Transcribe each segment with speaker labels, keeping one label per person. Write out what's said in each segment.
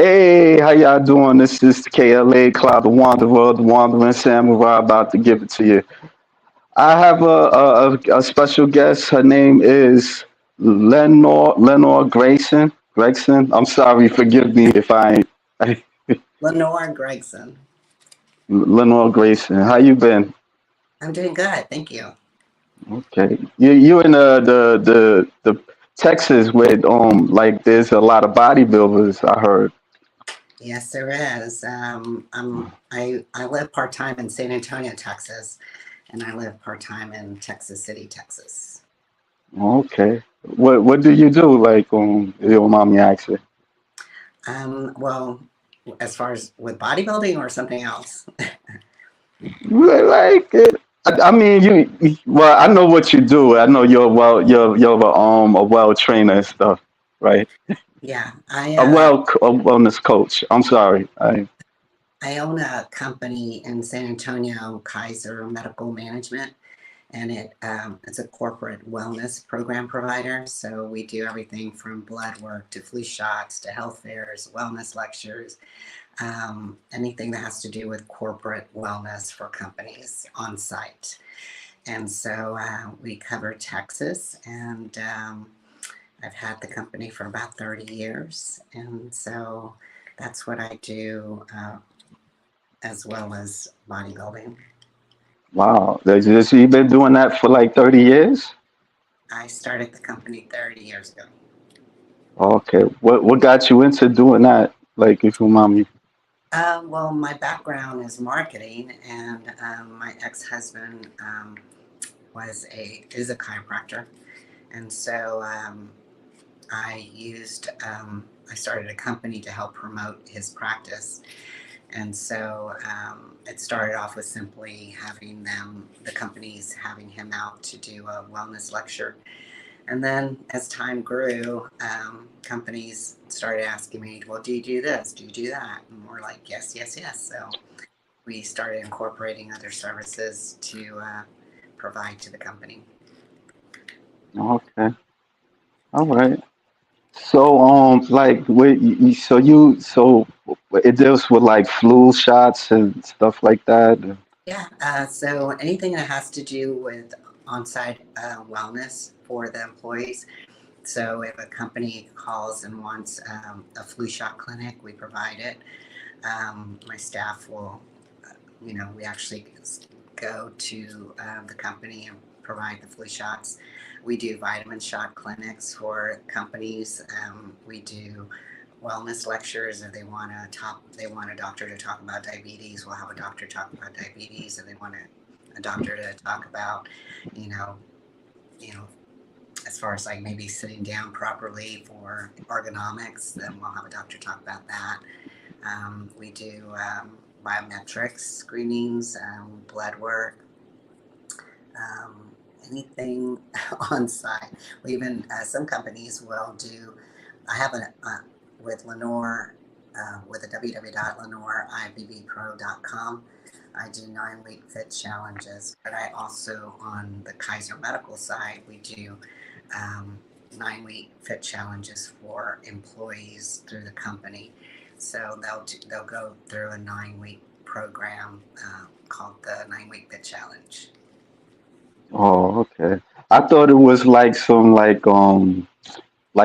Speaker 1: Hey, how y'all doing? This is KLA Cloud, the Wanderer, the Wandering Samurai, about to give it to you. I have a special guest. Her name is Lenore Gregson. I'm sorry, forgive me if I
Speaker 2: Lenore Gregson.
Speaker 1: Lenore Grayson. How you been?
Speaker 2: I'm doing good, thank you.
Speaker 1: Okay. You in the Texas where like there's a lot of bodybuilders, I heard.
Speaker 2: Yes, there is. I live part time in San Antonio, Texas, and I live part time in Texas City, Texas.
Speaker 1: Okay. What do you do? Like if you don't mind me asking.
Speaker 2: Well, as far as with bodybuilding or something else.
Speaker 1: Like I mean, well, I know what you do. I know you're a well trainer and stuff, right?
Speaker 2: Yeah,
Speaker 1: A wellness coach. I'm sorry.
Speaker 2: I own a company in San Antonio, Kaiser Medical Management, and it's a corporate wellness program provider. So we do everything from blood work to flu shots to health fairs, wellness lectures, anything that has to do with corporate wellness for companies on site. And so we cover Texas, and I've had the company for about 30 years. And so that's what I do, as well as bodybuilding.
Speaker 1: Wow. You've been doing that for like 30 years?
Speaker 2: I started the company 30 years ago.
Speaker 1: Okay. What got you into doing that? Like, if you remind me.
Speaker 2: Well, my background is marketing, and my ex-husband is a chiropractor, and so I started a company to help promote his practice. And so it started off with simply the companies having him out to do a wellness lecture. And then as time grew, companies started asking me, well, do you do this? Do you do that? And we're like, yes, yes, yes. So we started incorporating other services to provide to the company.
Speaker 1: Okay. All right. So, like, so it deals with like flu shots and stuff like that.
Speaker 2: Yeah. So anything that has to do with on-site wellness for the employees. So if a company calls and wants a flu shot clinic, we provide it. My staff will, we actually go to the company and provide the flu shots. We do vitamin shot clinics for companies. We do wellness lectures. If they want a doctor to talk about diabetes. We'll have a doctor talk about diabetes. If they want a doctor to talk about, you know, you know, as far as like maybe sitting down properly for ergonomics, then we'll have a doctor talk about that. We do biometrics screenings, blood work, um, anything on site. We even, some companies will do, I have with Lenore, with a www.lenoreIFBBpro.com. I do 9-week fit challenges, but I also, on the Kaiser Medical side, we do 9-week fit challenges for employees through the company. So they'll go through a 9-week program called the 9-week fit challenge.
Speaker 1: Oh, okay. I thought it was like some like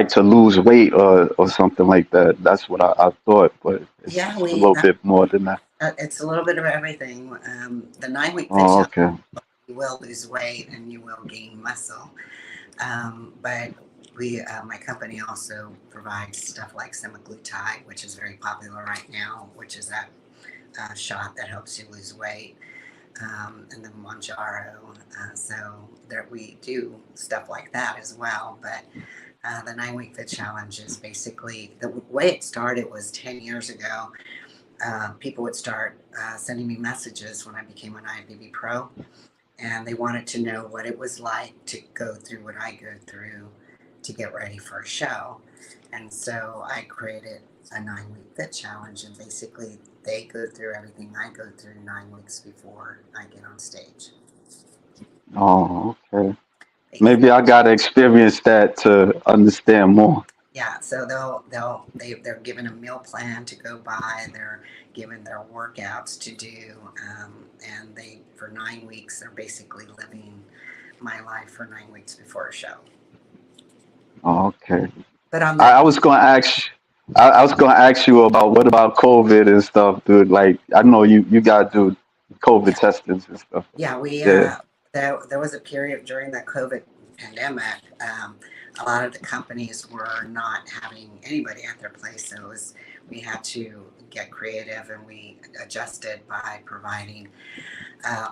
Speaker 1: to lose weight or something like that. That's what I thought, but
Speaker 2: Yeah,
Speaker 1: it's a little bit more than that.
Speaker 2: it's a little bit of everything. The 9-week fit
Speaker 1: Oh,
Speaker 2: challenge,
Speaker 1: okay.
Speaker 2: you will lose weight and you will gain muscle. But my company also provides stuff like semaglutide, which is very popular right now, which is that shot that helps you lose weight, and the Manjaro. So there we do stuff like that as well. But the 9-week fit challenge is basically the way it started was 10 years ago. People would start sending me messages when I became an IFBB pro, and they wanted to know what it was like to go through what I go through to get ready for a show. And so I created a 9-week fit challenge, and basically they go through everything I go through 9 weeks before I get on stage.
Speaker 1: Oh, okay.
Speaker 2: They,
Speaker 1: Maybe I gotta experience that to understand more.
Speaker 2: Yeah, so they're given a meal plan to go by. They're given their workouts to do, and they for 9 weeks they're basically living my life for 9 weeks before a show.
Speaker 1: Oh, okay.
Speaker 2: But on
Speaker 1: I,
Speaker 2: that,
Speaker 1: I was gonna ask. I was gonna ask you about what about COVID and stuff, dude. Like I know you gotta do COVID
Speaker 2: yeah,
Speaker 1: testings and stuff.
Speaker 2: yeah,
Speaker 1: Yeah.
Speaker 2: there was a period during the COVID pandemic. A lot of the companies were not having anybody at their place, so we had to get creative and we adjusted by providing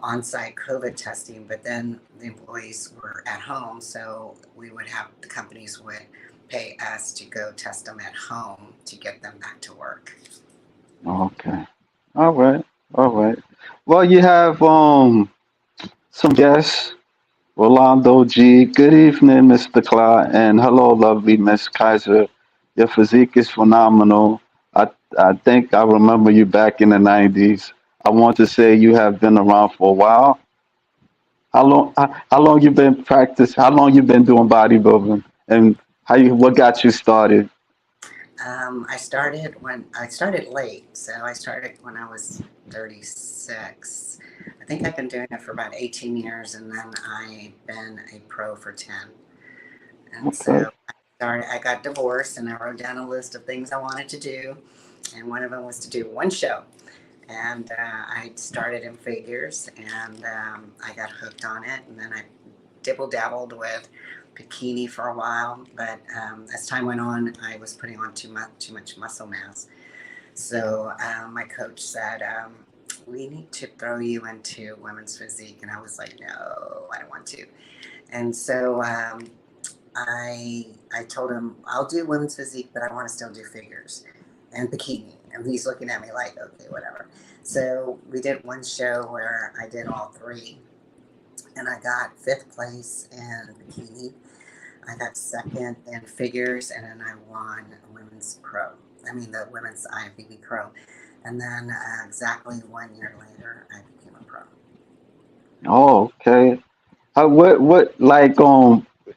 Speaker 2: on-site COVID testing, but then the employees were at home, so we would have the companies would pay us to go test them at home to get them back to work.
Speaker 1: Okay. All right. All right. Well, you have some guests. Rolando G. Good evening, Mr. Clark, and hello, lovely Miss Kaiser. Your physique is phenomenal. I I think I remember you back in the '90s. I want to say you have been around for a while. How long you been practice? How long you been doing bodybuilding? And what got you started?
Speaker 2: I started late, so I started when I was 36. I think I've been doing it for about 18 years, and then I've been a pro for 10. And
Speaker 1: Okay.
Speaker 2: so I got divorced, and I wrote down a list of things I wanted to do, and one of them was to do one show. And I started in figures, and I got hooked on it, and then I dibble dabbled with bikini for a while. But as time went on, I was putting on too much muscle mass. So my coach said, "We need to throw you into women's physique," and I was like, "No, I don't want to." And so I told him I'll do women's physique, but I want to still do figures and bikini. And he's looking at me like, okay, whatever. So we did one show where I did all three, and I got fifth place in bikini. I got second in figures, and then I won women's pro. I mean the women's IFBB pro. And then exactly 1 year later, I became a pro.
Speaker 1: Oh, okay. What like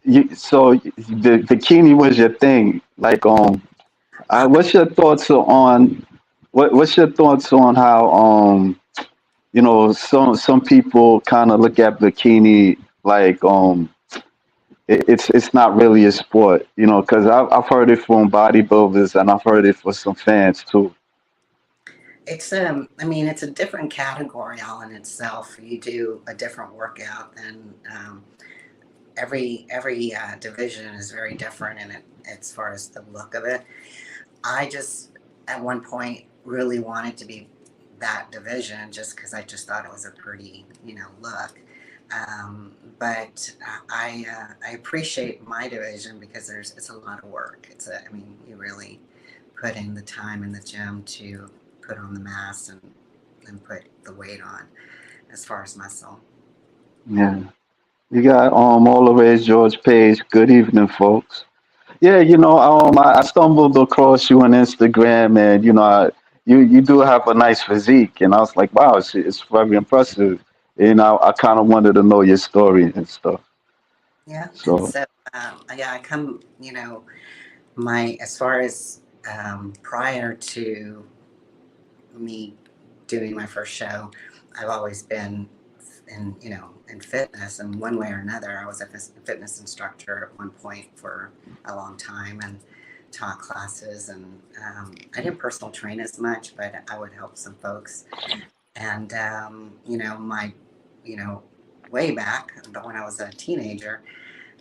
Speaker 1: you so the bikini was your thing. Like what's your thoughts on what's your thoughts on how some people kind of look at bikini like it's not really a sport, because I've heard it from bodybuilders and I've heard it for some fans too.
Speaker 2: I mean, it's a different category all in itself. You do a different workout, and every division is very different in it as far as the look of it. I just at one point really wanted to be that division just because I just thought it was a pretty look. But I appreciate my division because it's a lot of work. I mean, you really put in the time in the gym to put on the mass and put the weight on as far as muscle.
Speaker 1: Yeah. You got always George Page. Good evening, folks. Yeah, I stumbled across you on Instagram, and you do have a nice physique, and I was like, wow, it's very impressive. And I kind of wanted to know your story and stuff.
Speaker 2: Yeah, and
Speaker 1: So
Speaker 2: so yeah, I come my as far as prior to me doing my first show, I've always been in fitness in one way or another. I was a fitness instructor at one point for a long time and taught classes, and I didn't personal train as much, but I would help some folks. And my you know way back, but when I was a teenager,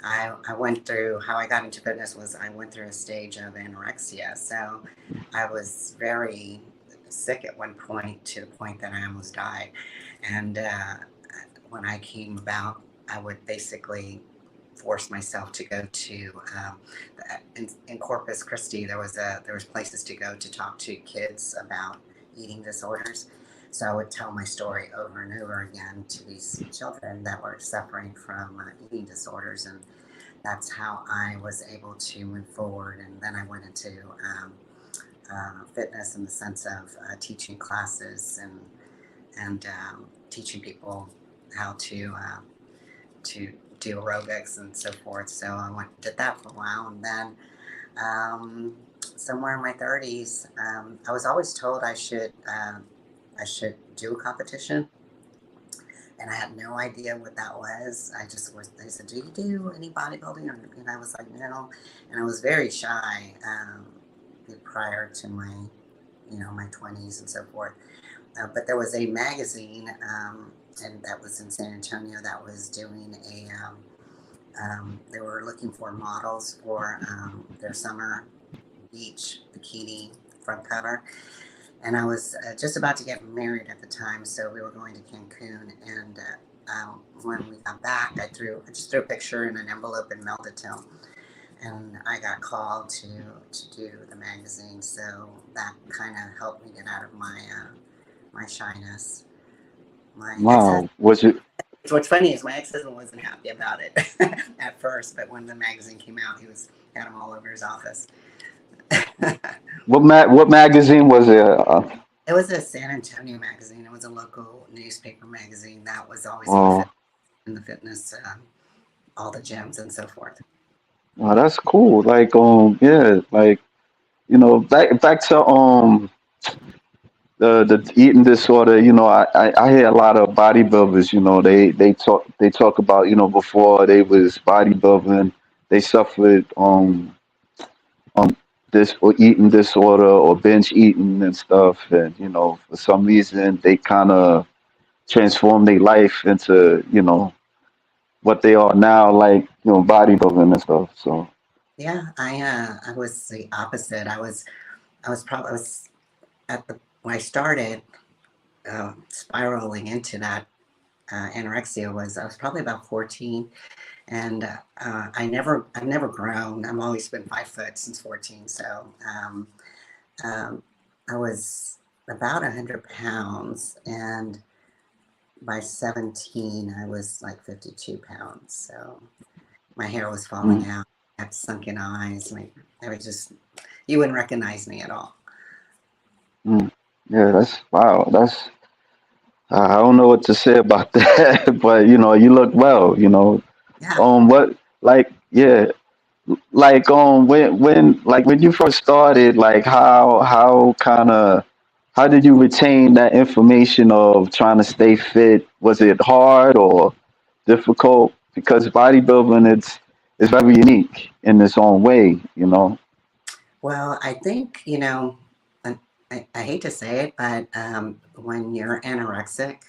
Speaker 2: I went through how I got into fitness was I went through a stage of anorexia. So I was very sick at one point to the point that I almost died. And when I came about, I would basically force myself to go to in Corpus Christi. There was places to go to talk to kids about eating disorders. So I would tell my story over and over again to these children that were suffering from eating disorders, and that's how I was able to move forward. And then I went into fitness in the sense of teaching classes and teaching people how to do aerobics and so forth. So I did that for a while, and then Somewhere in my 30s. I was always told I should do a competition, and I had no idea what that was. I just was. They said, "Do you do any bodybuilding?" And I was like, "No," and I was very shy prior to my, my 20s and so forth. But there was a magazine, and that was in San Antonio that was doing they were looking for models for their summer beach bikini front cover. And I was just about to get married at the time, so we were going to Cancun. And when we got back, I just threw a picture in an envelope and mailed it to him. And I got called to do the magazine, so that kind of helped me get out of my shyness. My ex husband.
Speaker 1: Wow. Was it
Speaker 2: What's funny is my ex husband wasn't happy about it at first, but when the magazine came out, he was had him all over his office.
Speaker 1: what magazine was it?
Speaker 2: It was a San Antonio magazine. It was a local newspaper magazine that was always
Speaker 1: Oh,
Speaker 2: in the fitness, all the gyms and so forth.
Speaker 1: wow, that's cool. Like yeah, like back to the eating disorder. I hear a lot of bodybuilders. They talk about before they was bodybuilding, they suffered this or eating disorder or binge eating and stuff, and for some reason they kind of transform their life into what they are now, like bodybuilding and stuff. So
Speaker 2: Yeah, I was the opposite. I was at the when I started spiraling into that anorexia was I was probably about 14, and I've never grown. I've always been 5 foot since 14. So um, I was about 100 pounds, and by 17 I was like 52 pounds. So my hair was falling
Speaker 1: mm,
Speaker 2: out. I had sunken eyes. I was just you wouldn't recognize me at all.
Speaker 1: mm. Yeah, that's wow. I don't know what to say about that, but you look well.
Speaker 2: Yeah.
Speaker 1: What like yeah, like when you first started, like how did you retain that information of trying to stay fit? Was it hard or difficult? Because bodybuilding it's very unique in its own way.
Speaker 2: Well, I think, I hate to say it, but when you're anorexic,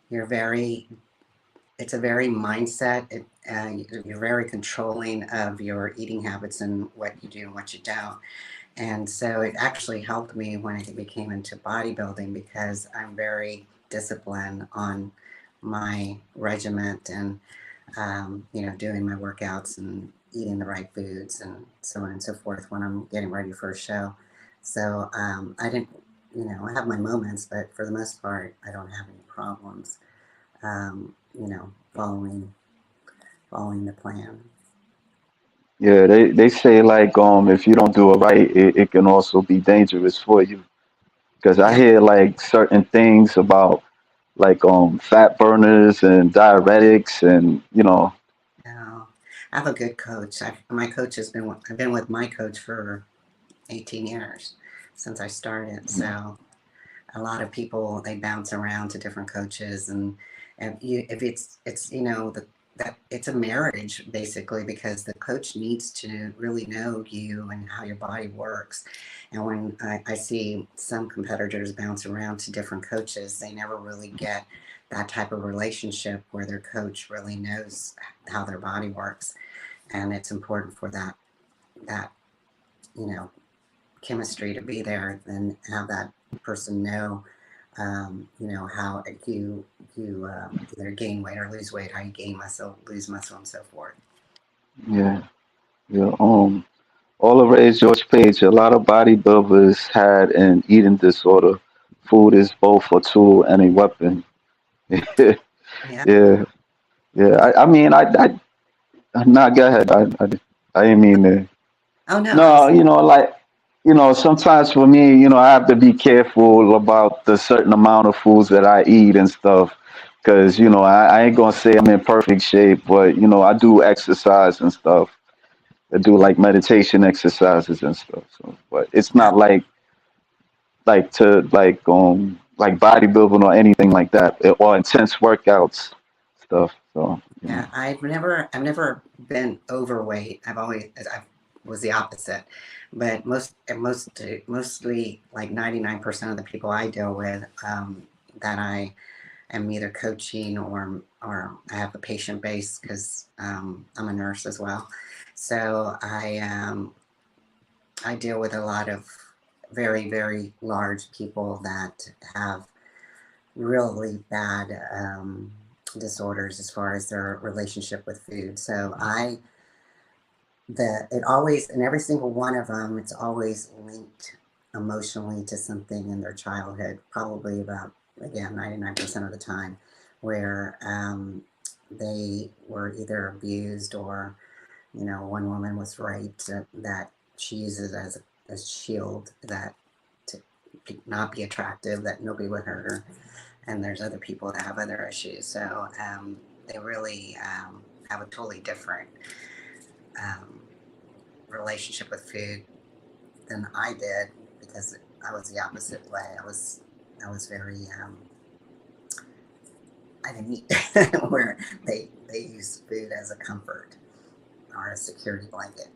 Speaker 2: you're very, it's a very mindset. You're very controlling of your eating habits and what you do and what you don't. And so it actually helped me when I became into bodybuilding because I'm very disciplined on my regiment and doing my workouts and eating the right foods and so on and so forth when I'm getting ready for a show. So I didn't, I have my moments, but for the most part, I don't have any problems, following the plan.
Speaker 1: Yeah, they say like if you don't do it right, it can also be dangerous for you. Because I
Speaker 2: Yeah,
Speaker 1: hear like certain things about like fat burners and diuretics and
Speaker 2: no, I have a good coach. My coach I've been with my coach for 18 years since I started. So a lot of people they bounce around to different coaches, and if it's that it's a marriage basically because the coach needs to really know you and how your body works. And when I see some competitors bounce around to different coaches, they never really get that type of relationship where their coach really knows how their body works, and it's important for that you know chemistry to be there and have that person know how you either gain weight or lose weight, how you gain muscle, lose muscle, and so forth.
Speaker 1: yeah, yeah. All over age George Page, a lot of bodybuilders had an eating disorder. Food is both a tool and a weapon. Yeah,
Speaker 2: Yeah.
Speaker 1: yeah. I mean, nah, go ahead. I didn't mean to.
Speaker 2: Oh no, I
Speaker 1: No,
Speaker 2: was.
Speaker 1: like, sometimes for me, I have to be careful about the certain amount of foods that I eat and stuff. Because, I ain't gonna say I'm in perfect shape, but, I do exercise and stuff. that do like meditation exercises and stuff. So, but it's
Speaker 2: Uh,
Speaker 1: not like bodybuilding or anything like that, or intense workouts stuff. So you know.
Speaker 2: yeah, I've never been overweight. I was the opposite, but mostly like 99% of the people I deal with, that I am either coaching or I have a patient base because I'm a nurse as well. So I deal with a lot of very large people that have really bad disorders as far as their relationship with food. So it always, in every single one of them, it's always linked emotionally to something in their childhood, probably about, again, 99% of the time, where they were either abused or, one woman was raped, that she uses it as a shield, that to not be attractive, that nobody would hurt her. And there's other people that have other issues. So they really have a totally different um, relationship with food than I did, because I was the opposite way. I was very I didn't eat where they use food as a comfort or a security blanket.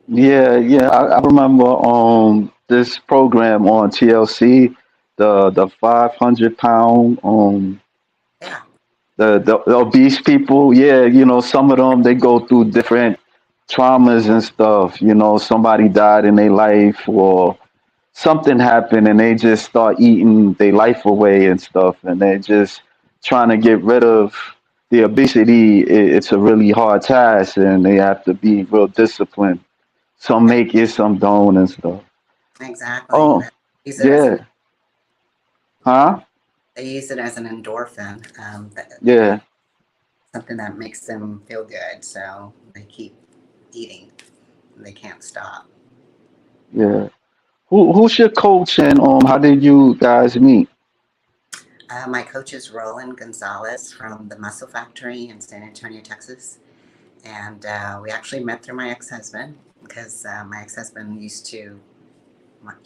Speaker 1: Yeah, yeah. I remember this program on TLC, the 500 pound
Speaker 2: Yeah,
Speaker 1: the obese people. Yeah, some of them, they go through different traumas and stuff. Somebody died in their life or something happened and they just start eating their life away and stuff, and they're just trying to get rid of the obesity. It's a really hard task and they have to be real disciplined. Some make it, some don't and stuff.
Speaker 2: exactly.
Speaker 1: Oh, yeah. Huh?
Speaker 2: They use it as an endorphin,
Speaker 1: Yeah,
Speaker 2: something that makes them feel good. So they keep eating. They can't stop.
Speaker 1: yeah. Who's your coach and how did you guys meet?
Speaker 2: My coach is Roland Gonzalez from the Muscle Factory in San Antonio, Texas. And we actually met through my ex-husband, because my ex-husband he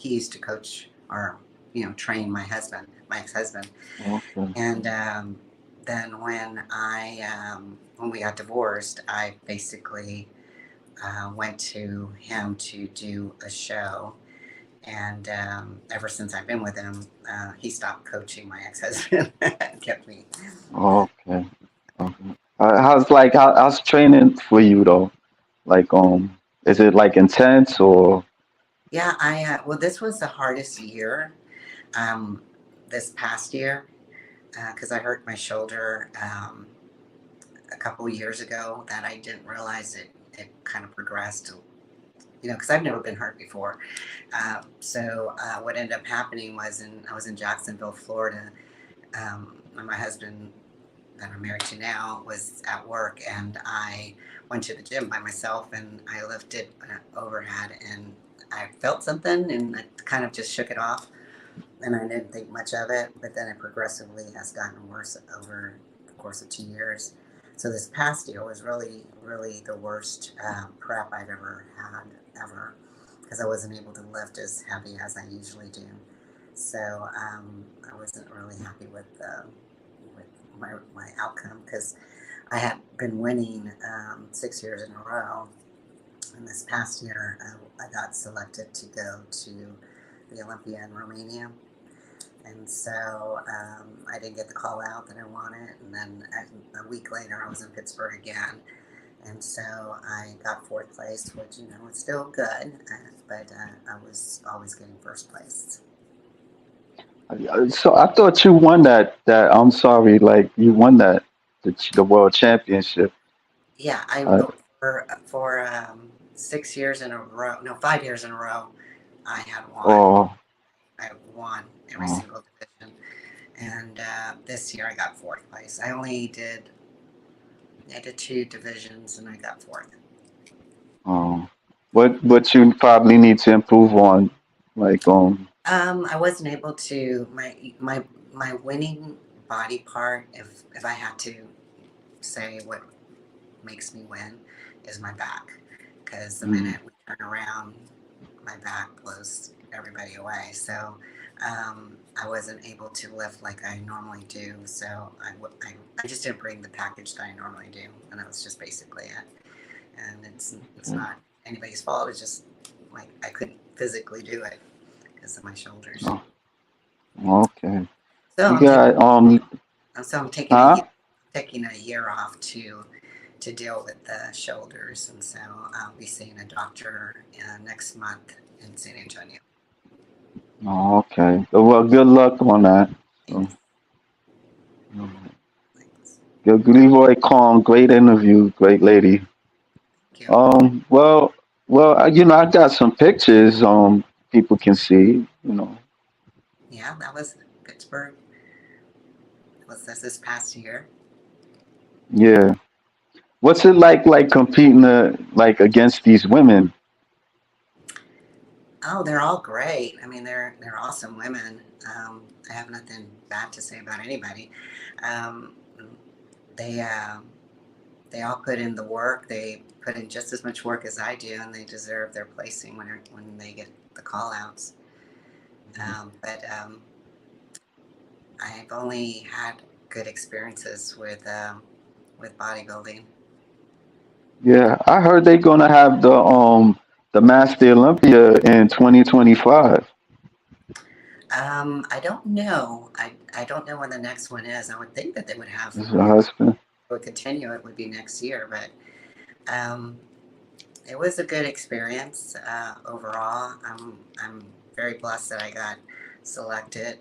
Speaker 2: used to coach or train my ex-husband.
Speaker 1: Okay.
Speaker 2: And then when we got divorced, I basically went to him to do a show. And ever since I've been with him, he stopped coaching my ex-husband and kept me.
Speaker 1: Okay. Okay. How's training for you though? Like is it like intense or
Speaker 2: Yeah, well, this was the hardest year, um, this past year, because I hurt my shoulder a couple of years ago, that I didn't realize it kind of progressed to, because I've never been hurt before. So what ended up happening was, I was in Jacksonville, Florida. And my husband, that I'm married to now, was at work, and I went to the gym by myself, and I lifted overhead, and I felt something, and I kind of just shook it off, and I didn't think much of it. But then it progressively has gotten worse over the course of 2 years. So this past year was really the worst prep I've ever had, ever, because I wasn't able to lift as heavy as I usually do. So I wasn't really happy with my outcome, because I had been winning 6 years in a row. And this past year, I got selected to go to the Olympia in Romania. And so I didn't get the call out that I wanted. And then a week later, I was in Pittsburgh again. And so I got fourth place, which, it's still good, but I was always getting first place.
Speaker 1: so I thought you won that I'm sorry, like you won that the world championship.
Speaker 2: Yeah,
Speaker 1: Uh,
Speaker 2: for 6 years in a row, no, 5 years in a row, I had won.
Speaker 1: oh,
Speaker 2: I won every
Speaker 1: oh,
Speaker 2: single division. And this year I got fourth place. I did two divisions and I got fourth.
Speaker 1: oh. What you probably need to improve on, like
Speaker 2: I wasn't able to my winning body part. If I had to say what makes me win, is my back, because the
Speaker 1: Mm.
Speaker 2: minute we turn around, my back blows everybody away. So I wasn't able to lift like I normally do. So I just didn't bring the package that I normally do, and that was just basically it. And it's
Speaker 1: Okay.
Speaker 2: not anybody's fault. It's just like I couldn't physically do it because of my shoulders.
Speaker 1: Oh, okay.
Speaker 2: So
Speaker 1: You
Speaker 2: I'm taking
Speaker 1: got
Speaker 2: so I'm
Speaker 1: huh?
Speaker 2: taking a year off to deal with the shoulders, and so I'll be seeing a doctor next month in San Antonio.
Speaker 1: Oh, okay. Well, good luck on that. So,
Speaker 2: Thanks. Thanks.
Speaker 1: good, Leroy Kong, great interview, great lady.
Speaker 2: Thank you.
Speaker 1: Well, I got some pictures. People can see.
Speaker 2: Yeah, that was Pittsburgh. Was this past year?
Speaker 1: Yeah. What's it like competing like against these women?
Speaker 2: Oh, they're all great. I mean, they're awesome women. I have nothing bad to say about anybody. Um, they they all put in the work. They put in just as much work as I do, and they deserve their placing when they get the call outs. But I've only had good experiences with bodybuilding.
Speaker 1: Yeah, I heard they're gonna have the Master Olympia in 2025.
Speaker 2: I don't know. I don't know when the next one is. I would think that they would have,
Speaker 1: Is her husband?
Speaker 2: would continue. It would be next year, but um, it was a good experience overall. I'm very blessed that I got selected.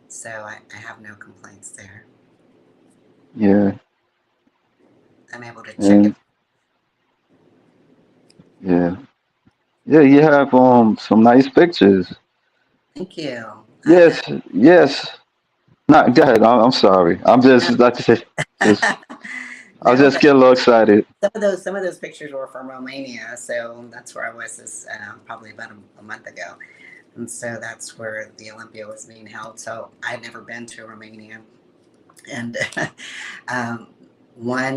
Speaker 2: So I have no complaints there.
Speaker 1: Yeah,
Speaker 2: I'm able to check it.
Speaker 1: and yeah, yeah. You have some nice pictures.
Speaker 2: Thank you.
Speaker 1: Yes, yes. Not. Go ahead. I'm sorry. I'm
Speaker 2: No,
Speaker 1: just like I said, just I
Speaker 2: no,
Speaker 1: just
Speaker 2: but
Speaker 1: get a little excited.
Speaker 2: some of those pictures were from Romania, so that's where I was this probably about a month ago, and so that's where the Olympia was being held. So I'd never been to Romania, and um,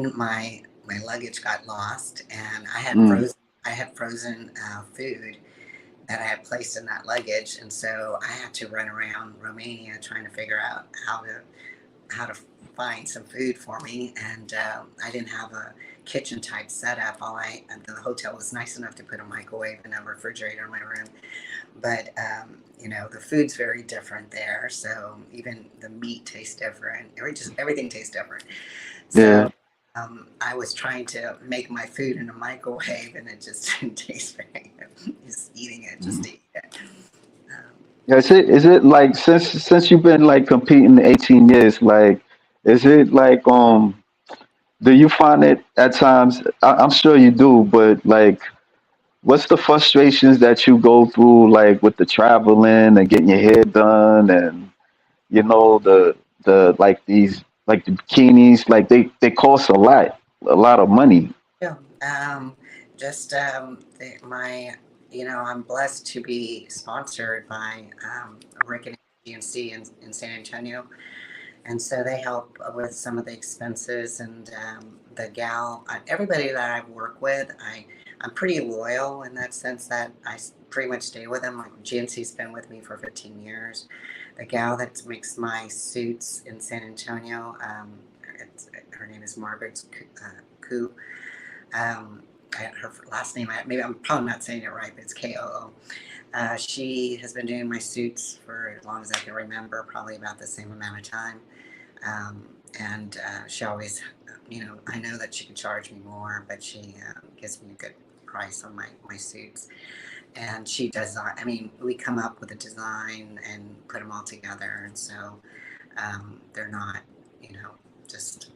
Speaker 2: my luggage got lost, and
Speaker 1: Mm,
Speaker 2: I had frozen food that I had placed in that luggage, and so I had to run around Romania trying to figure out how to find some food for me, and I didn't have a kitchen type setup. All I The hotel was nice enough to put a microwave and a refrigerator in my room, but the food's very different there. So even the meat tastes different. Everything tastes different.
Speaker 1: yeah.
Speaker 2: So I was trying to make my food in a microwave, and it just didn't taste very good. Just eating it, just to eat it. Um,
Speaker 1: Yeah, is it like since you've been like competing 18 years, like is it like do you find it at times I'm sure you do, but like what's the frustrations that you go through like with the traveling and getting your hair done and the like these like the bikinis like they cost a lot of money.
Speaker 2: Yeah. Just my, I'm blessed to be sponsored by Rick and GNC in San Antonio, and so they help with some of the expenses. And the gal, everybody that I work with, I'm pretty loyal in that sense that pretty much stay with them. Like GNC's been with me for 15 years. The gal that makes my suits in San Antonio, her name is Margaret Koo. Um, Her last name, maybe I'm probably not saying it right, but it's Koo. She has been doing my suits for as long as I can remember, probably about the same amount of time. Um, and she always, I know that she can charge me more, but she gives me a good price on my suits. And she does, I mean, we come up with a design and put them all together. And so they're not, you know, just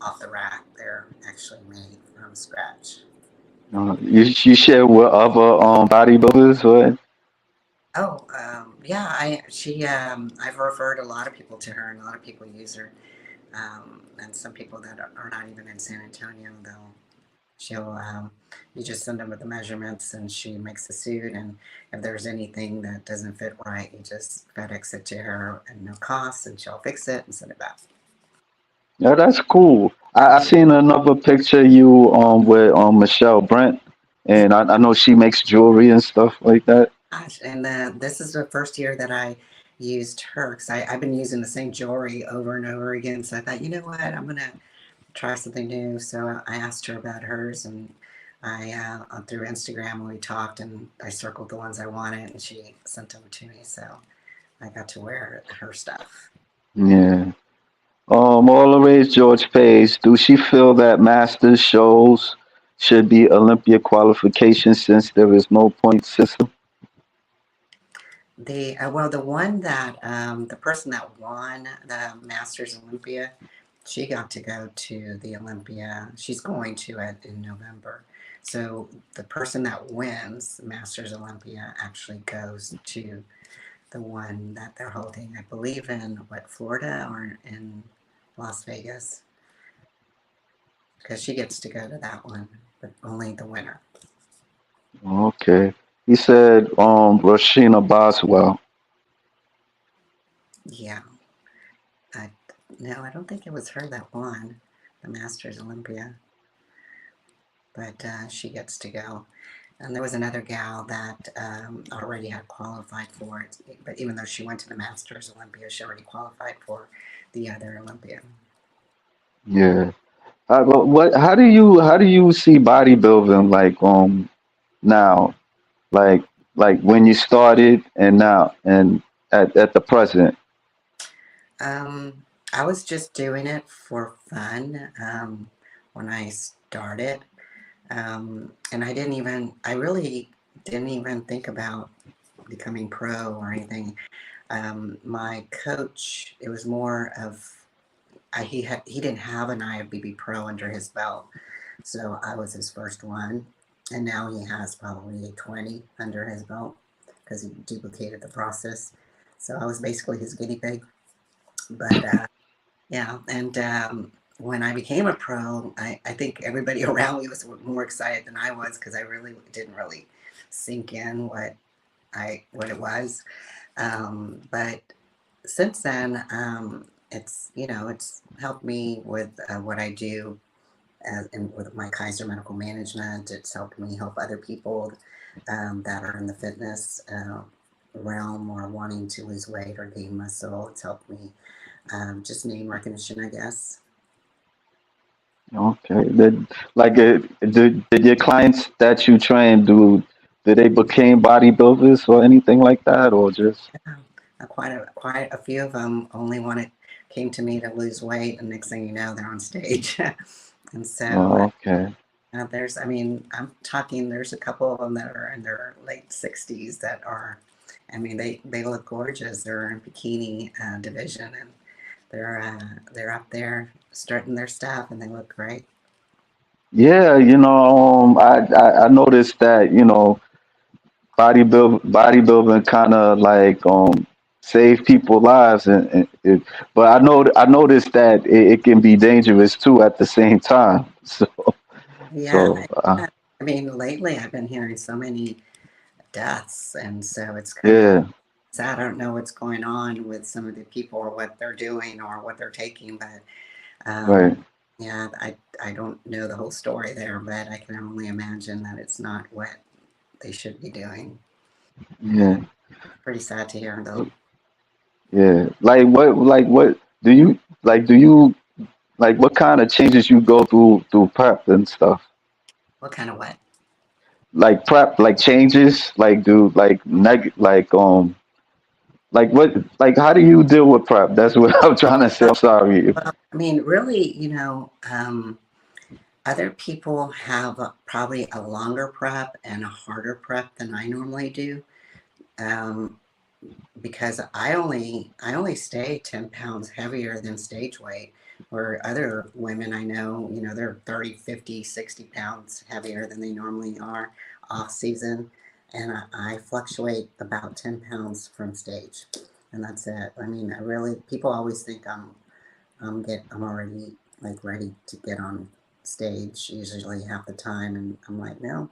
Speaker 2: off the rack. They're actually made from scratch.
Speaker 1: You share with other bodybuilders, right?
Speaker 2: Oh, yeah. I've referred a lot of people to her, and a lot of people use her. And some people that are not even in San Antonio, she'll, you just send them with the measurements, and she makes a suit. And if there's anything that doesn't fit right, you just FedEx it to her at no cost, and she'll fix it and send it back.
Speaker 1: Yeah, that's cool. I seen another picture of you with Michelle Brent, and I know she makes jewelry and stuff like that.
Speaker 2: Gosh, and this is the first year that I used her because I've been using the same jewelry over and over again. So I thought, you know what, I'm gonna try something new. So I asked her about hers, and I through Instagram we talked, and I circled the ones I wanted, and she sent them to me. So I got to wear her stuff.
Speaker 1: Yeah. All the rage George Page. Do she feel that Masters shows should be Olympia qualification since there is no point system?
Speaker 2: The well, the one that the person that won the Masters Olympia, she got to go to the Olympia. She's going to it in November. So the person that wins Masters Olympia actually goes to the one that they're holding, I believe in what, Florida or in Las Vegas, because she gets to go to that one, but only the winner.
Speaker 1: Okay. He said Rashina Boswell.
Speaker 2: Yeah, I no, I don't think it was her that won the Masters Olympia, but she gets to go. And there was another gal that already had qualified for it, but even though she went to the Masters Olympia, she already qualified for the other Olympia.
Speaker 1: Yeah. But what? How do you see bodybuilding like now? Like when you started and now and at the present.
Speaker 2: Um, I was just doing it for fun when I started, and I really didn't even think about becoming pro or anything. My coach, it was more of he didn't have an IFBB pro under his belt, so I was his first one, and now he has probably 20 under his belt because he duplicated the process. So I was basically his guinea pig. But yeah, and when I became a pro, I think everybody around me was more excited than I was because I really didn't really sink in what it was. But since then, it's helped me with what I do and with my Kaiser Medical Management. It's helped me help other people that are in the fitness realm or wanting to lose weight or gain muscle. It's helped me just name recognition, I guess.
Speaker 1: Okay. Did your clients that you train did they became bodybuilders or anything like that or just
Speaker 2: Yeah, quite a few of them only wanted came to me to lose weight, and next thing you know, they're on stage. And so
Speaker 1: okay.
Speaker 2: I mean, I'm talking. There's a couple of them that are in their late 60s that are. I mean, they look gorgeous. They're in bikini division, and they're up there starting their stuff, and they look great.
Speaker 1: Yeah, I noticed that, bodybuilding kind of like save people lives but I noticed that it can be dangerous too at the same time.
Speaker 2: Yeah,
Speaker 1: So
Speaker 2: I mean, lately I've been hearing so many deaths, and so it's kind of
Speaker 1: yeah,
Speaker 2: sad. I don't know what's going on with some of the people or what they're doing or what they're taking, but um,
Speaker 1: right.
Speaker 2: yeah, I don't know the whole story there, but I can only imagine that it's not what they should be doing.
Speaker 1: Yeah.
Speaker 2: Pretty sad to hear, though.
Speaker 1: Yeah. Like what do you what kind of changes you go through prep and stuff?
Speaker 2: What kind of what?
Speaker 1: Like prep, like changes, like do like neg like what like how do you deal with prep? That's what I'm trying to say. I'm sorry.
Speaker 2: Well, I mean, really, other people have probably a longer prep and a harder prep than I normally do. Um, because I only stay 10 pounds heavier than stage weight, where other women I know, they're 30, 50, 60 pounds heavier than they normally are off season, and I fluctuate about 10 pounds from stage, and that's it. I mean, I really, people always think I'm already like ready to get on stage usually half the time, and I'm like, no,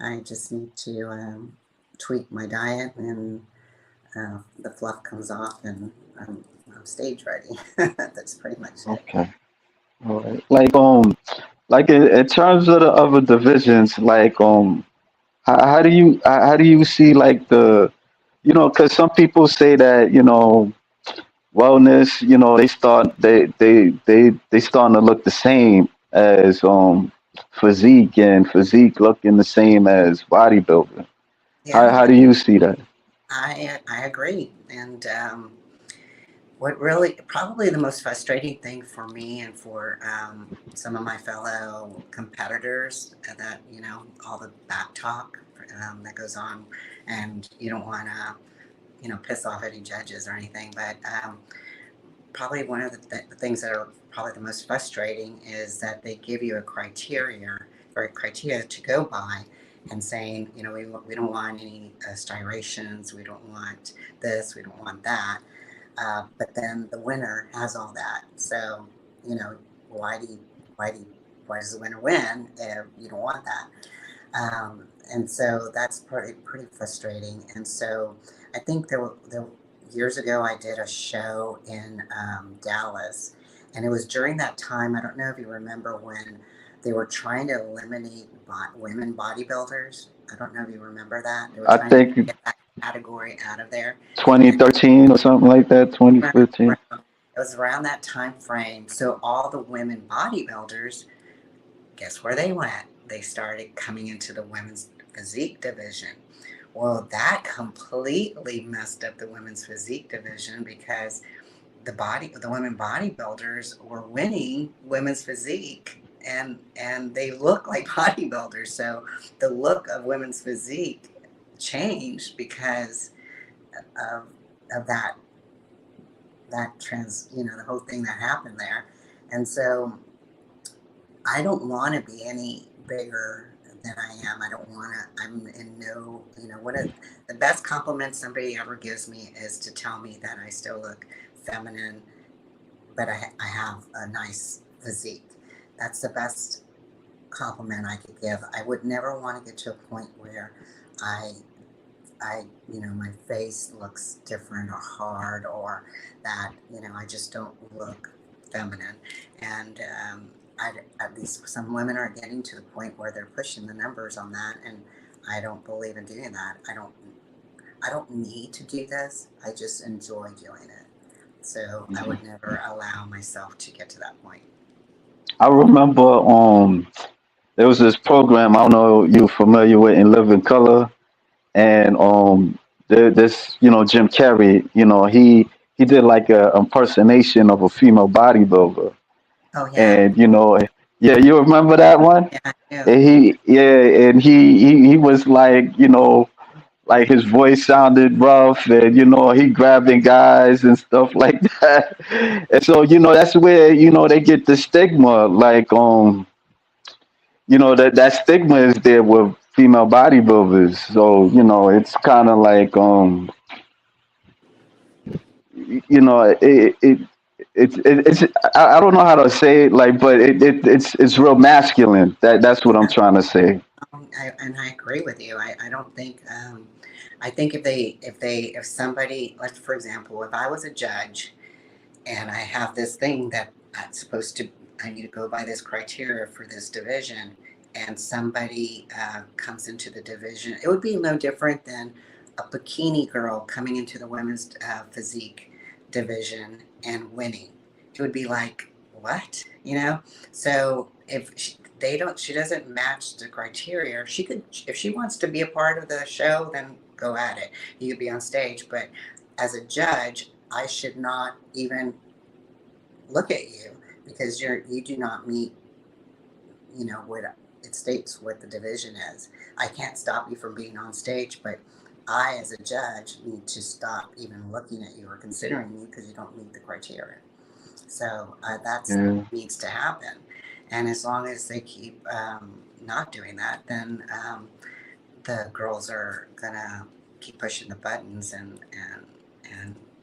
Speaker 2: I just need to tweak my diet, and the fluff comes off, and I'm stage ready. That's pretty much it.
Speaker 1: Okay. All right. Like in terms of the other divisions, like how do you see like the, you know, because some people say that, you know, wellness, you know, they starting to look the same as physique, and physique looking the same as bodybuilding.
Speaker 2: Yeah,
Speaker 1: How do you see that?
Speaker 2: I agree. And what really, probably the most frustrating thing for me and for some of my fellow competitors, that, you know, all the back talk that goes on, and you don't want to, you know, piss off any judges or anything, but probably one of the things that are probably the most frustrating is that they give you a criteria or a criteria to go by, and saying, you know, we don't want any striations, we don't want this, we don't want that, but then the winner has all that. So, you know, why do you, why do you, why does the winner win if you don't want that? And so that's pretty frustrating. And so I think there years ago I did a show in Dallas, and it was during that time. I don't know if you remember when they were trying to eliminate women bodybuilders. I don't know if you remember that. They were
Speaker 1: I
Speaker 2: trying to
Speaker 1: think
Speaker 2: get that category out of there. And
Speaker 1: 2013 or something like that,
Speaker 2: around,
Speaker 1: 2015.
Speaker 2: it was around that time frame. So all the women bodybuilders, guess where they went? They started coming into the women's physique division. Well, that completely messed up the women's physique division, because the women bodybuilders were winning women's physique, and they look like bodybuilders. So the look of women's physique changed because of of that trans, you know, the whole thing that happened there. And so I don't want to be any bigger than I am. I don't want to, I'm in no, you know, one of the best compliments somebody ever gives me is to tell me that I still look feminine, but I have a nice physique. That's the best compliment I could give. I would never want to get to a point where I, you know, my face looks different or hard, or that, you know, I just don't look feminine. And I, at least some women are getting to the point where they're pushing the numbers on that, and I don't believe in doing that. I don't need to do this. I just enjoy doing it. So I would never allow myself to get to that point.
Speaker 1: I remember there was this program, I don't know you familiar with, in Living Color, and this, you know, Jim Carrey, you know, he did like a impersonation of a female bodybuilder,
Speaker 2: Oh yeah,
Speaker 1: and you know, yeah, you remember that one?
Speaker 2: yeah, I do.
Speaker 1: And he was like, you know, like his voice sounded rough, and you know, he grabbing guys and stuff like that. And so, you know, that's where, you know, they get the stigma, like you know, that stigma is there with female bodybuilders. So, you know, it's kind of like you know, it's I don't know how to say it, like, but it's real masculine. That's what I'm
Speaker 2: Yeah.
Speaker 1: trying to say.
Speaker 2: And I agree with you. I don't think, I think if somebody, like for example, if I was a judge and I have this thing that I'm supposed to, I need to go by this criteria for this division, and somebody comes into the division, it would be no different than a bikini girl coming into the women's physique division and winning. It would be like, what, you know? So if they don't, she doesn't match the criteria. She could, if she wants to be a part of the show, then go at it. You could be on stage, but as a judge, I should not even look at you, because you do not meet, you know, what it states what the division is. I can't stop you from being on stage, but I, as a judge, need to stop even looking at you or considering you because you don't meet the criteria. So that's
Speaker 1: Yeah.
Speaker 2: needs to happen. And as long as they keep not doing that, then the girls are gonna keep pushing the buttons, and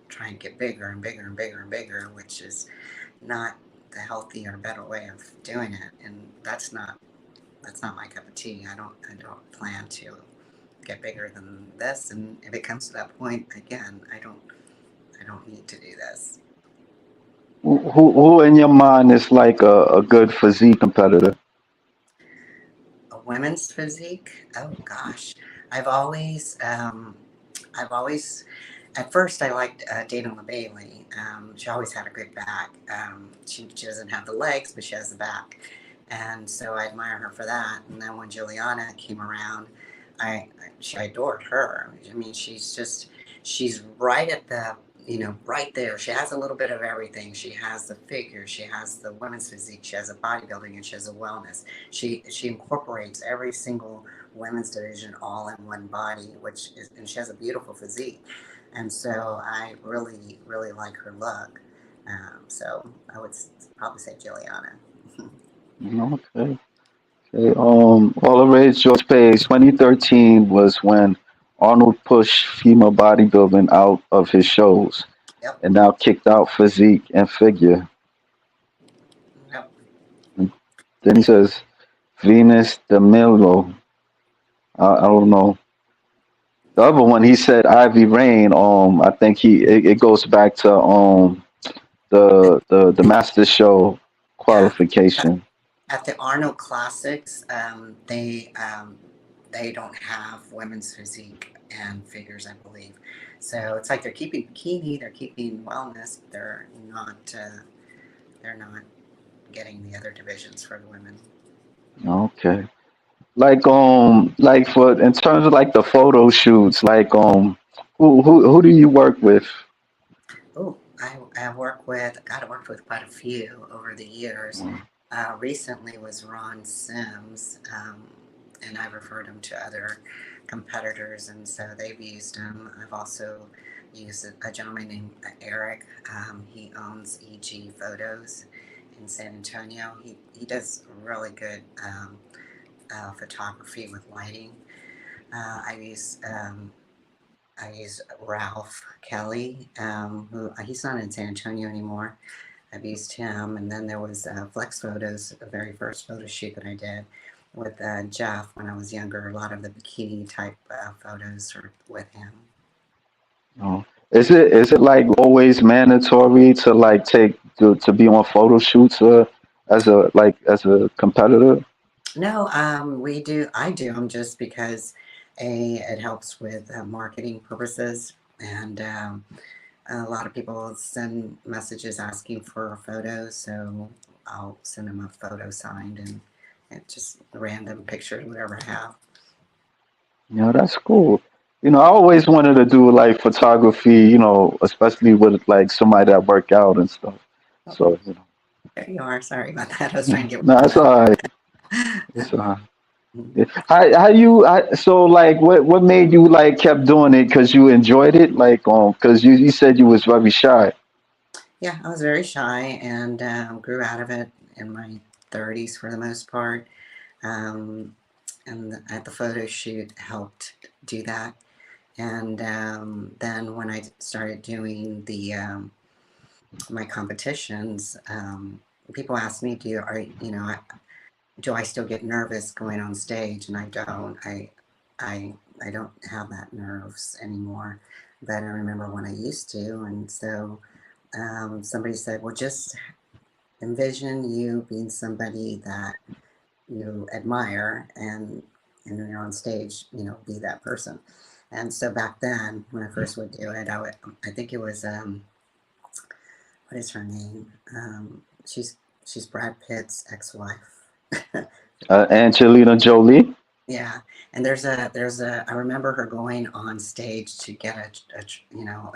Speaker 2: try and get bigger and bigger and bigger and bigger, which is not the healthy or better way of doing it. And that's not my cup of tea. I don't plan to get bigger than this. And if it comes to that point again, I don't need to do this.
Speaker 1: who in your mind is like a good physique competitor?
Speaker 2: A women's physique? Oh gosh, I've always, I've always, at first I liked Dana LaBailey. She always had a good back. She doesn't have the legs, but she has the back, and so I admire her for that. And then when Juliana came around, I adored her. I mean, she's right at the, right there. She has a little bit of everything. She has the figure, she has the women's physique, she has a bodybuilding, and she has a wellness. She incorporates every single women's division all in one body, and she has a beautiful physique. And so I really, really like her look. So I would probably say Juliana.
Speaker 1: Okay. Okay. All the rage George Page 2013 was when Arnold pushed female bodybuilding out of his shows
Speaker 2: Yep.
Speaker 1: and now kicked out physique and figure.
Speaker 2: Yep.
Speaker 1: And then he says Venus de Milo. I don't know. The other one he said Ivy Rain. I think it goes back to the Master Show
Speaker 2: Yeah.
Speaker 1: qualification.
Speaker 2: At the Arnold Classics, they don't have women's physique and figures, I believe. So it's like they're keeping bikini, they're keeping wellness, they're not getting the other divisions for the women.
Speaker 1: Okay. Like for in terms of like the photo shoots, like who do you work with?
Speaker 2: Oh, I work with, God, I worked with quite a few over the years. Recently was Ron Sims, and I've referred him to other competitors, and so they've used him. I've also used a gentleman named Eric. He owns EG Photos in San Antonio. He does really good photography with lighting. Uh, I use um, I use Ralph Kelly, who he's not in San Antonio anymore. I've used him, and then there was Flex Photos, the very first photo shoot that I did with Jeff when I was younger. A lot of the bikini type photos are with him.
Speaker 1: Is it like always mandatory to like to be on photo shoots as a competitor?
Speaker 2: No, we do. I do them just because it helps with marketing purposes, and a lot of people send messages asking for photos, so I'll send them a photo signed and just random pictures, whatever I have.
Speaker 1: That's cool. I always wanted to do like photography, especially with like somebody that work out and stuff.
Speaker 2: Oh,
Speaker 1: So,
Speaker 2: there you are. Sorry about that. I was trying to get
Speaker 1: no,
Speaker 2: rid
Speaker 1: it's
Speaker 2: of
Speaker 1: all right. It's all right.
Speaker 2: that.
Speaker 1: Yeah. So like what made you like kept doing it because you enjoyed it? Like because you said you was very shy.
Speaker 2: Yeah, I was very shy and grew out of it in my 30s for the most part. Um, and at the photo shoot helped do that. And then when I started doing the my competitions, people ask me, do I still get nervous going on stage? And I don't. I I don't have that nerves anymore. But I remember when I used to, and so somebody said, well, just envision you being somebody that you admire, and when you're on stage, be that person. And so back then, when I first would do it, I think it was what is her name? She's Brad Pitt's ex-wife.
Speaker 1: Angelina Jolie.
Speaker 2: Yeah, and I remember her going on stage to get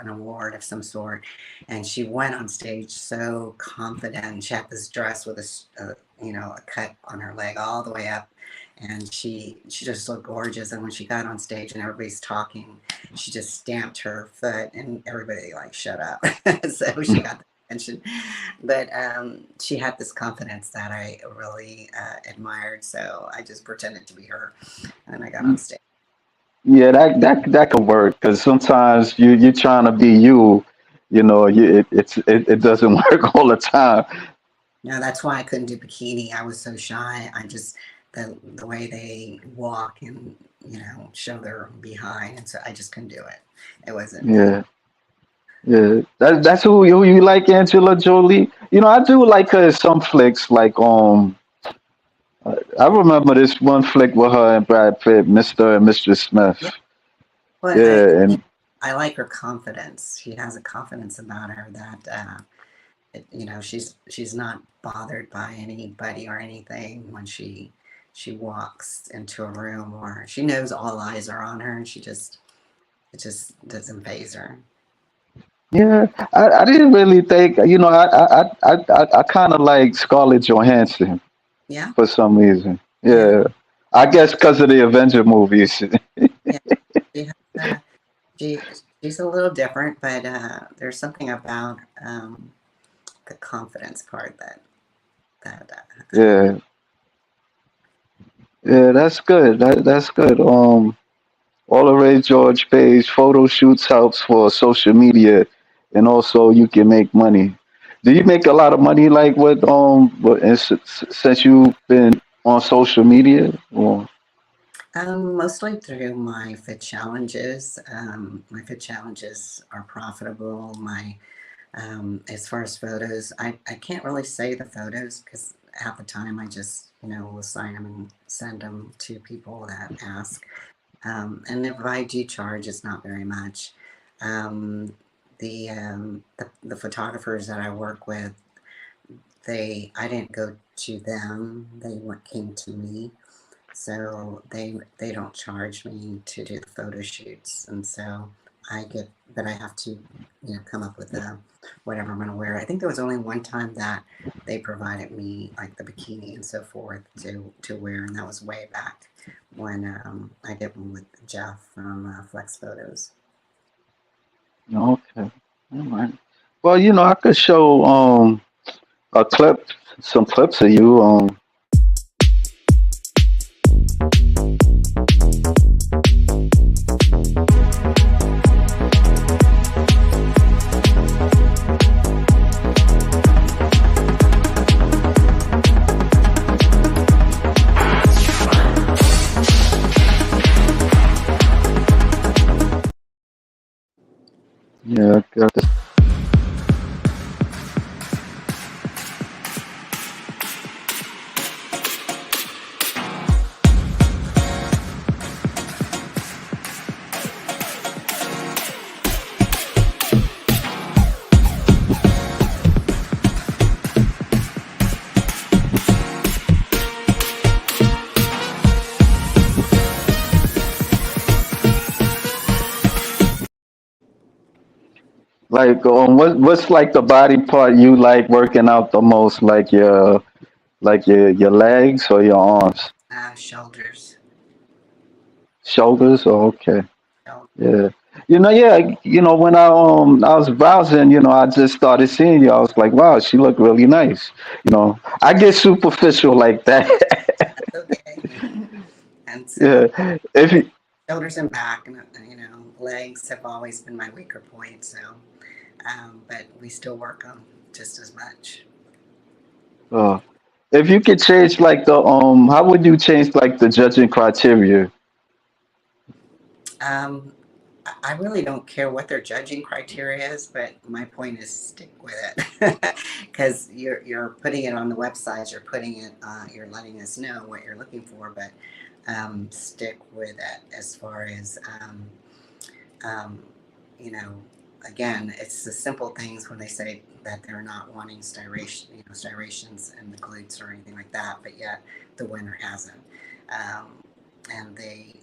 Speaker 2: an award of some sort, and she went on stage so confident. She had this dress with a cut on her leg all the way up, and she just looked gorgeous. And when she got on stage and everybody's talking, she just stamped her foot, and everybody like shut up. So she got the attention, but she had this confidence that I really admired. So I just pretended to be her, and I got on stage.
Speaker 1: Yeah, that could work because sometimes you're trying to be you, it doesn't work all the time.
Speaker 2: No, that's why I couldn't do bikini. I was so shy. The way they walk and show their behind, and so I just couldn't do it. It wasn't me.
Speaker 1: Yeah. Yeah, that's who you like, Angela Jolie. You know, I do like her in some flicks. Like I remember this one flick with her and Brad Pitt, Mr. and Mr. Smith.
Speaker 2: Yeah. Well,
Speaker 1: Yeah, and
Speaker 2: I like her confidence. She has a confidence about her that she's not bothered by anybody or anything when she walks into a room, or she knows all eyes are on her, and it just doesn't phase her.
Speaker 1: yeah, I didn't really think. You know, I kind of like Scarlett Johansson
Speaker 2: Yeah,
Speaker 1: for some reason.
Speaker 2: yeah,
Speaker 1: Yeah, I guess because of the Avenger movies.
Speaker 2: yeah. She has, she she's a little different, but there's something about the confidence part that
Speaker 1: Yeah, yeah, that's good. That's good. All the Ray George pays photo shoots helps for social media, and also you can make money. Do you make a lot of money like since you've been on social media? Or,
Speaker 2: mostly through my fit challenges. My fit challenges are profitable. My As far as photos, I can't really say the photos because half the time I just, will sign them and send them to people that ask. And if I do charge, it's not very much. Um, the photographers that I work with, I didn't go to them. Came to me. So they don't charge me to do the photo shoots, and so but I have to, come up with whatever I'm gonna wear. I think there was only one time that they provided me like the bikini and so forth to wear, and that was way back when I did one with Jeff from Flex Photos.
Speaker 1: okay, all right. Well, I could show a clip, some clips of you. Yeah, I got this. Like, what's like the body part you like working out the most? Like your legs or your arms,
Speaker 2: Shoulders.
Speaker 1: shoulders? Oh, okay,
Speaker 2: Shoulders.
Speaker 1: yeah. Yeah. When I was browsing, I just started seeing you. I was like, wow, she looked really nice. I get superficial like that.
Speaker 2: That's okay. And so
Speaker 1: Yeah. If you,
Speaker 2: shoulders and back, and legs have always been my weaker point. So, but we still work on just as much.
Speaker 1: uh, if you could change like how would you change like the judging criteria?
Speaker 2: Um, I really don't care what their judging criteria is, but my point is stick with it because you're putting it on the websites, you're putting it, you're letting us know what you're looking for, but stick with it as far as um, you know. Again, it's the simple things when they say that they're not wanting striations in the glutes or anything like that, but yet the winner hasn't. Um, and they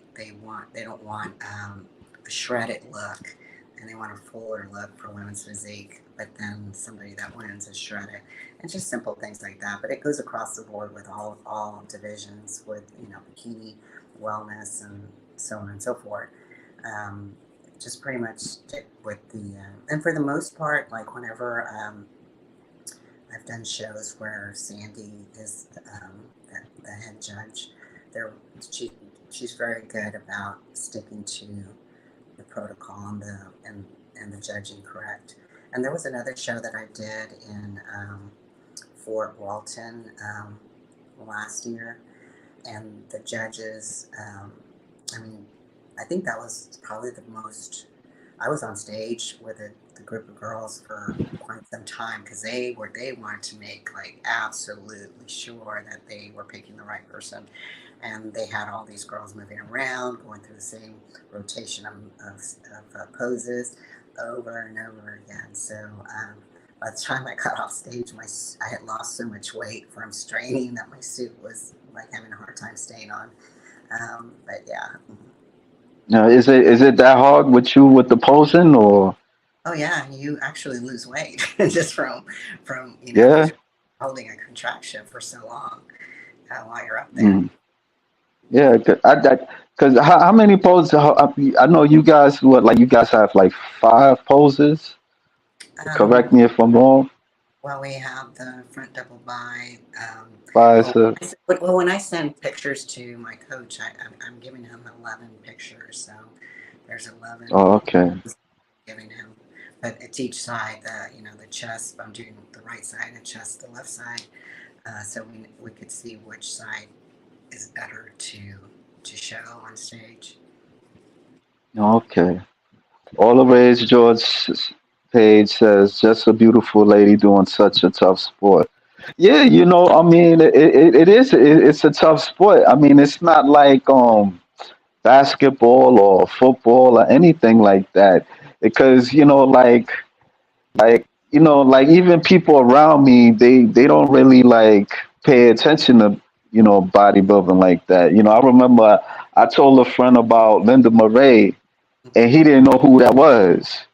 Speaker 2: don't want a shredded look, and they want a fuller look for women's physique, but then somebody that wins is shredded, and just simple things like that. But it goes across the board with all divisions, with bikini, wellness, and so on and so forth. um, just pretty much stick with and for the most part, like whenever I've done shows where Sandy is the head judge. There, she she's very good about sticking to the protocol and the judging correct. And there was another show that I did in Fort Walton last year, and the judges. I mean, I think that was probably the most. I was on stage with the group of girls for quite some time because they wanted to make like absolutely sure that they were picking the right person, and they had all these girls moving around, going through the same rotation of poses over and over again. So by the time I got off stage, I had lost so much weight from straining that my suit was like having a hard time staying on. But yeah.
Speaker 1: Now, is it that hard with you with the posing or
Speaker 2: Oh yeah, you actually lose weight just from
Speaker 1: yeah?
Speaker 2: because holding a contraction for so long while you're up there.
Speaker 1: Mm, yeah, because how many poses? I know you guys what like you guys have like 5 poses.
Speaker 2: Um,
Speaker 1: Correct me if I'm wrong.
Speaker 2: well, we have the front double bind. Well,
Speaker 1: Biceps.
Speaker 2: when I send pictures to my coach, I'm giving him 11 pictures. So there's 11
Speaker 1: Oh, okay.
Speaker 2: giving him, but it's each side. The chest. I'm doing the right side, and chest the left side. So we could see which side is better to show on stage.
Speaker 1: Okay. All the Rage George page says, just a beautiful lady doing such a tough sport. Yeah, I mean, it is. It's a tough sport. I mean, it's not like basketball or football or anything like that. Because like even people around me, they don't really like pay attention to bodybuilding like that. I remember I told a friend about Linda Murray, and he didn't know who that was.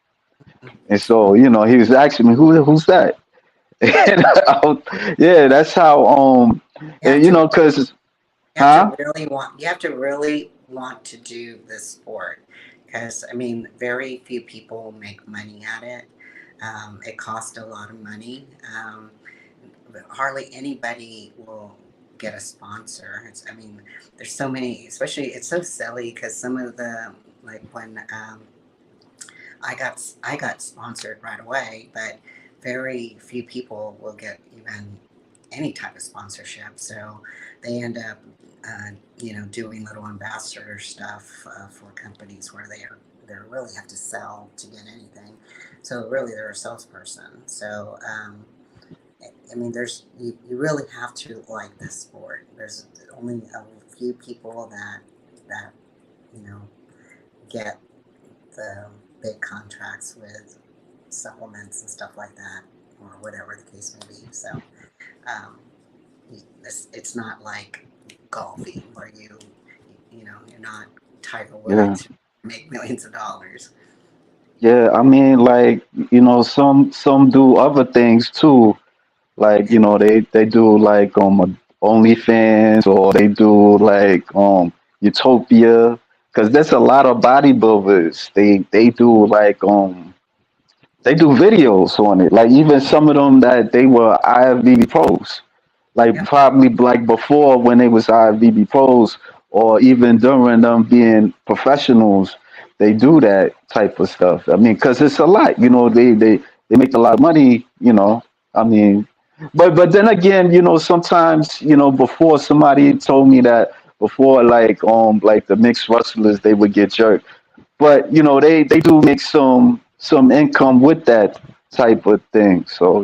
Speaker 1: And so, he was asking me, who's that? And yeah, that's how,
Speaker 2: You have to
Speaker 1: cause,
Speaker 2: you have to
Speaker 1: huh?
Speaker 2: really want you have to really want to do this sport because I mean very few people make money at it. It costs a lot of money. But hardly anybody will get a sponsor. I mean, there's so many, especially it's so silly because some of the like when I got sponsored right away, but very few people will get even any type of sponsorship. So they end up, doing little ambassador stuff for companies where they really have to sell to get anything. So really, they're a salesperson. So I mean, you really have to like this sport. There's only a few people that you know get the big contracts with supplements and stuff like that, or whatever the case may be. So um, it's not like golfing where you're not Tiger
Speaker 1: Yeah.
Speaker 2: Woods make millions of dollars.
Speaker 1: Yeah. I mean, like, some do other things too. Like,
Speaker 2: Yeah,
Speaker 1: they do like OnlyFans, or they do like Utopia. Because there's a lot of bodybuilders. They do like they do videos on it. Like even some of them that they were IFBB pros. Like
Speaker 2: yeah,
Speaker 1: probably like before when they was IFBB pros, or even during them being professionals, they do that type of stuff. I mean, because it's a lot. They make a lot of money. I mean, but then again, sometimes before somebody told me that before like the mixed wrestlers they would get jerked, but they do make some income with that type of thing. So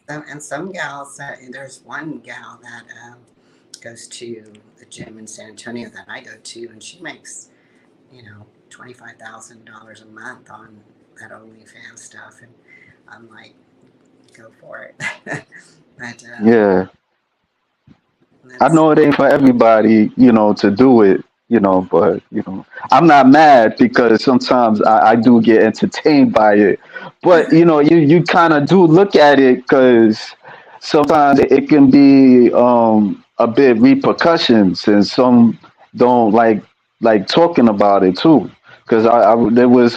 Speaker 2: and some gals. There's one gal that goes to the gym in San Antonio that I go to, and she makes $25,000 a month on that OnlyFans stuff, and I'm like, go for it. But
Speaker 1: yeah. I
Speaker 2: that's
Speaker 1: know it ain't for everybody, to do it, but I'm not mad because sometimes I do get entertained by it. But you kind of do look at it because sometimes it can be a bit repercussions, and some don't like talking about it too. Because there was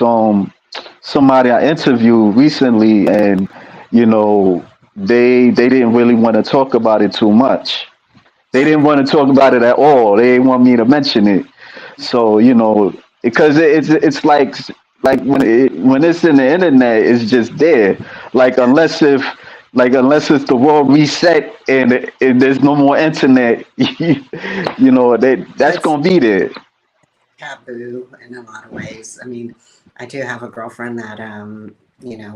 Speaker 1: somebody I interviewed recently, and you know they didn't really want to talk about it too much. They didn't want to talk about it at all. They didn't want me to mention it. So because it's like when it's in the internet, it's just there. Like unless it's the world reset and there's no more internet, that's
Speaker 2: it's
Speaker 1: gonna be there.
Speaker 2: taboo in a lot of ways. I mean, I do have a girlfriend that,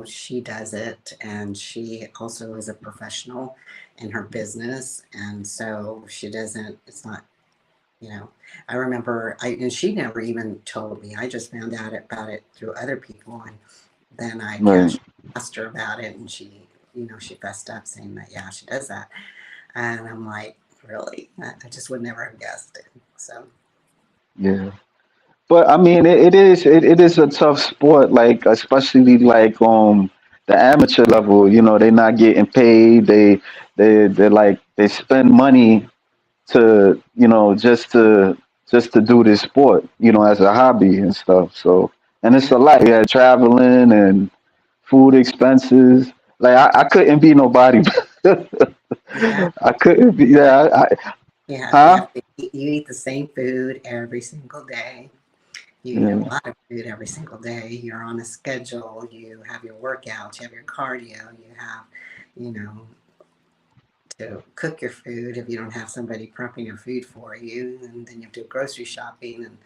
Speaker 2: she does it, and she also is a professional in her business. And so she doesn't, it's not, you know, I remember, and she never even told me. I just found out about it through other people. And then I
Speaker 1: Right.
Speaker 2: casually asked her about it, and she fessed up saying that, yeah, she does that. And I'm like, really? I just would never have guessed it. So,
Speaker 1: Yeah. But I mean, it is a tough sport, like especially like the amateur level. You know, they're not getting paid. They like they spend money to just to do this sport. You know, as a hobby and stuff. So and it's
Speaker 2: yeah,
Speaker 1: a lot. Yeah, traveling and food expenses. Like I couldn't be nobody.
Speaker 2: yeah,
Speaker 1: I couldn't be. Yeah.
Speaker 2: you
Speaker 1: Huh?
Speaker 2: have to you eat the same food every single day. You eat a
Speaker 1: Yeah.
Speaker 2: lot of food every single day. You're on a schedule. You have your workouts. You have your cardio. You have, you know, to cook your food if you don't have somebody prepping your food for you. And then you have to go grocery shopping. And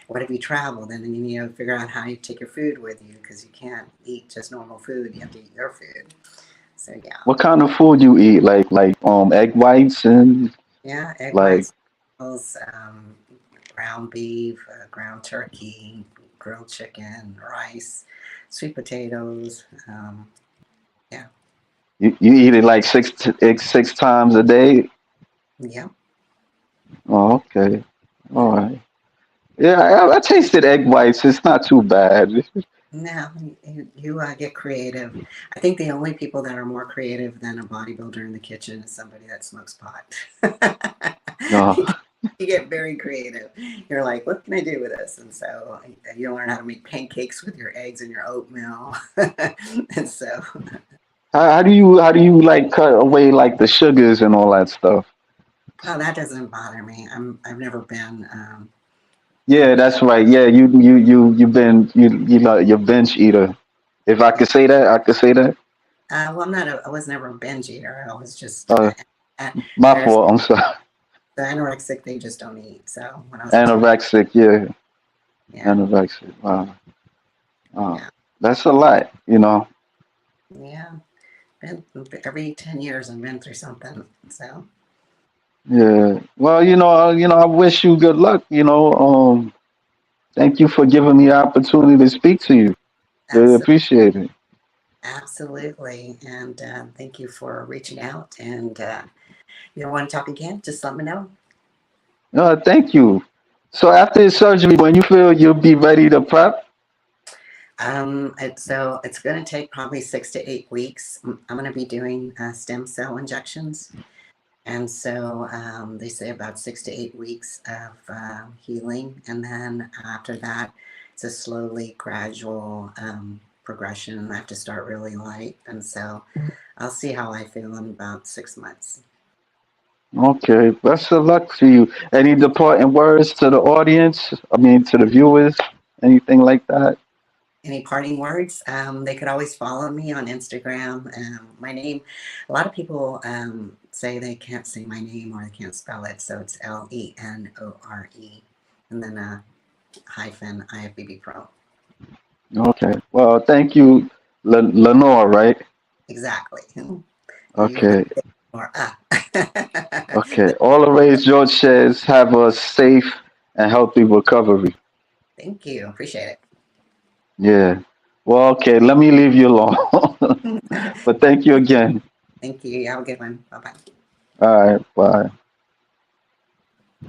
Speaker 2: what if you travel? Then you need to figure out how you take your food with you because you can't eat just normal food. You have to eat your food. So yeah,
Speaker 1: What kind of food you eat? Like egg whites and
Speaker 2: yeah, egg
Speaker 1: like
Speaker 2: whites, ground beef, ground turkey, grilled chicken, rice, sweet potatoes. Yeah,
Speaker 1: you eat it like six times a day.
Speaker 2: yeah.
Speaker 1: Oh, okay. All right. Yeah, I tasted egg whites. It's not too bad.
Speaker 2: Now you get creative. I think the only people that are more creative than a bodybuilder in the kitchen is somebody that smokes pot.
Speaker 1: No.
Speaker 2: You get very creative. You're like, what can I do with this? And so you learn how to make pancakes with your eggs and your oatmeal. And so,
Speaker 1: How do you like cut away like the sugars and all that stuff?
Speaker 2: oh, that doesn't bother me. I've never been.
Speaker 1: Yeah, that's right. Yeah, you've been you know you're bench eater. If I
Speaker 2: Yeah.
Speaker 1: could say that, I could say that.
Speaker 2: Well, I was never a binge eater. I was just
Speaker 1: Uh,
Speaker 2: uh,
Speaker 1: my
Speaker 2: there's
Speaker 1: fault. I'm sorry.
Speaker 2: the anorexic. They just don't eat. So when I was a teen,
Speaker 1: Anorexic. Yeah,
Speaker 2: yeah,
Speaker 1: anorexic. Wow. Wow.
Speaker 2: yeah,
Speaker 1: That's a lot. You know.
Speaker 2: yeah. Been every 10 years, I've been through something. So
Speaker 1: Yeah. Well, I wish you good luck. Thank you for giving me the opportunity to speak to you. Really
Speaker 2: that's
Speaker 1: appreciate it.
Speaker 2: absolutely. And thank you for reaching out. And you don't want to talk again? Just let me know.
Speaker 1: No, thank you. So after the surgery, when you feel you'll be ready to prep,
Speaker 2: So it's going to take probably 6 to 8 weeks. I'm going to be doing stem cell injections. And so they say about 6 to 8 weeks of healing. And then after that, it's a slowly gradual progression. I have to start really light. And so I'll see how I feel in about 6 months.
Speaker 1: okay. Best of luck to you. Any departing words to the audience? I mean, to the viewers? Anything like that?
Speaker 2: Any parting words? They could always follow me on Instagram. My name, a lot of people say they can't say my name or they can't spell it. So it's Lenore, and then a hyphen IFBB Pro.
Speaker 1: Okay. Well, thank you, Lenore. Right?
Speaker 2: Exactly. You have
Speaker 1: Okay.
Speaker 2: more.
Speaker 1: Okay. All the ways George says, have a safe and healthy recovery.
Speaker 2: Thank you. Appreciate
Speaker 1: Yeah. Well, okay. Let me leave you alone.
Speaker 2: it.
Speaker 1: But thank you again.
Speaker 2: Thank you. Have a good one. Bye bye.
Speaker 1: All right. Bye.